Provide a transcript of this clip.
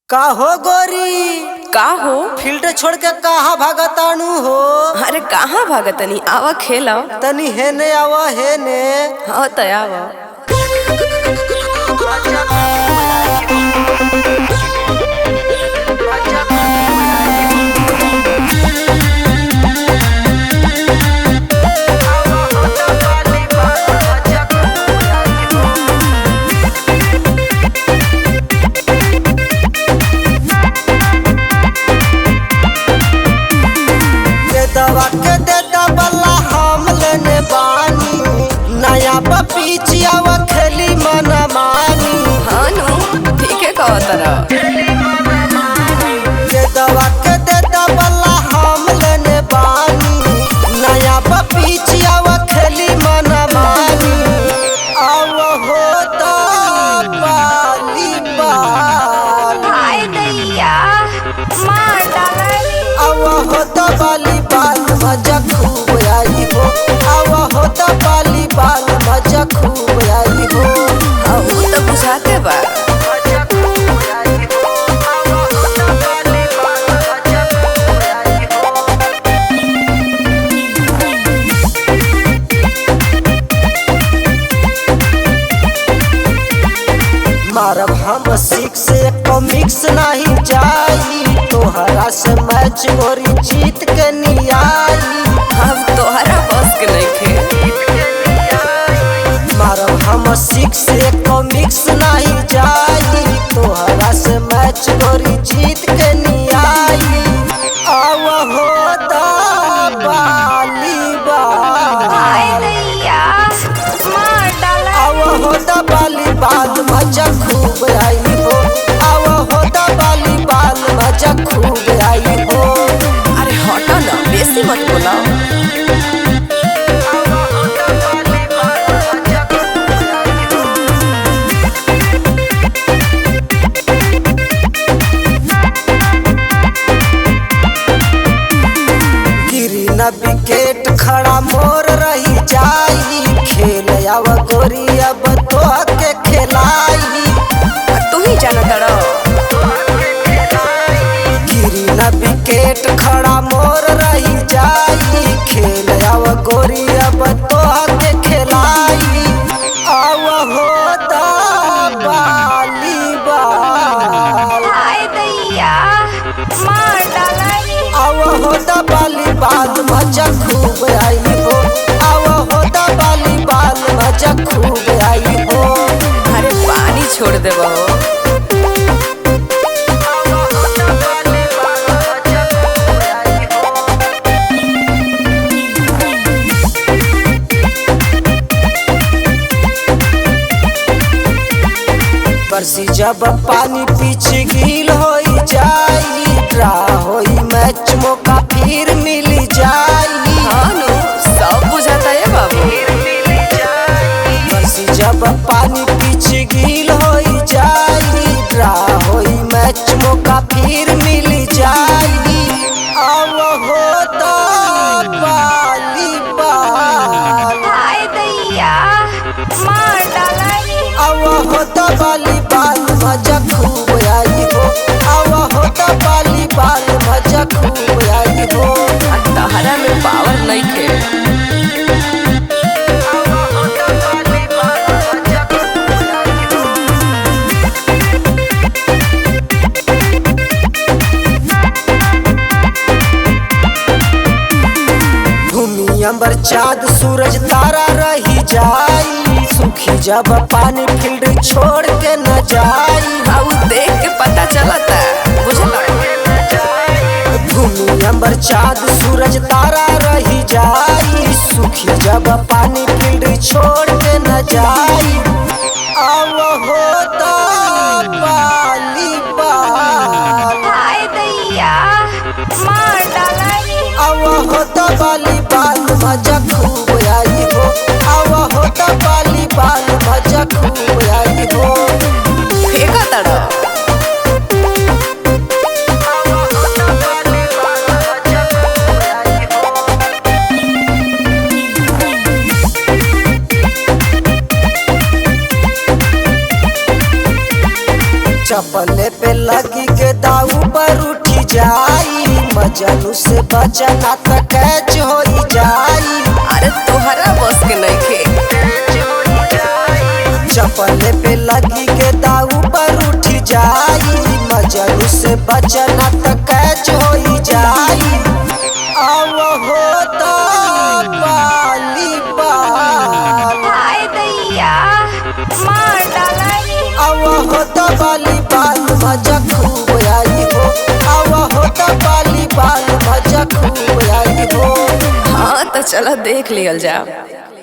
का हो गोरी? का हो? फील्ड छोड़ के कहाँ भागतानू हो? अरे कहाँ भागतनी, आवा खेला। तनी हेने आवा हेने। हाँ तो आवा। दवा के दे दबला हम लेने बानी, नया पपीचिया खेली मन मानी। हाँ नो ठीक है कहो तरा। ये दवा के दे दबला हम लेने बानी, नया पपीचिया खेली मन मानी। अब होता बाली बाल, हाय दैया मार डाली। अब होता बाली बाल मजा खूब आई हो। अब होता बाली बाल मजा खूब आई हो। हाँ वो तो बुझाते बा। मारब हम सिक्स एक मिक्स नहीं जाई, तोहरा से मैच गोरी जीत के नियाई। अब तोहरा बस के नहीं खे। मारब हम सिक्स एक मिक्स नहीं जाई, तोहरा से मैच गोरी जीत के नियाई। अब होता बाली बाल, हाय दैया मार डाली। अब होता बाली बाल मजा खूब आई हो। अब होता बाली बाल मजा खूब आई हो। अरे हटो ना, बेसी मत बोला। गिरी न विकेट खड़ा मोर रही जाई, खेल आव गोरी अब तो के खिलाई। तू ही जाना तड़ा। गिरी न विकेट खड़ा मोर रही जाई, खेल आव गोरी अब तो के खिलाई। अब होता बाली बाल, हाय दैया मार डाली। अब होता बाली बाल मजा खूब आई हो। अब होता बाली बाल मजा खूब आई हो। अरे पानी छोड़ दे बहो। बरसी जब पानी पीछे गील होई जाई, ड्रा होई मैच मौका फिर मिल जाई। हाँ नो सब बुझाता है बाबू। बरसी जब पानी पीछे गील होई जाई, ड्रा होई मैच मौका फिर मिल जाई। अब होता बाली बाल, हाय दैया मार डाली। अब होता बाली बाल मजा खूब आई हो। अब होता बाली बाल मजा खूब आई हो। तहरा में पावर नहीं खे। भूमि अंबर चाँद सूरज तारा रही जाई, सुखी जब पानी फील्ड छोड़ के न जाई। अब देख के पता चलता बुझला। भूमि अंबर चाँद सूरज तारा रही जाई, सुखी जब पानी फील्ड छोड़ के न जाई। अब होता बाली बाल, हाय दैया मार डाली। अब होता बाली बाल मजा खूब आई हो। अब होता बाली बाल मजा खूब आई हो। फेंका तड़ा। लगी के दाऊ पर उठी जाई, मजनू से बचना त कैच हो जाई। अरे तोहरा बस के नइखे। चपले पे लगी के दाऊ पर उठी जाई, मजनू से बचना त कैच हो जाई। अब होता बाली बाल, हाय दैया मार डाला रे। अब होता बाली बाल मजा खूब आई हो, अब होता बाली बाल मजा खूब आई हो। हाँ तो चलो देख लियल जा।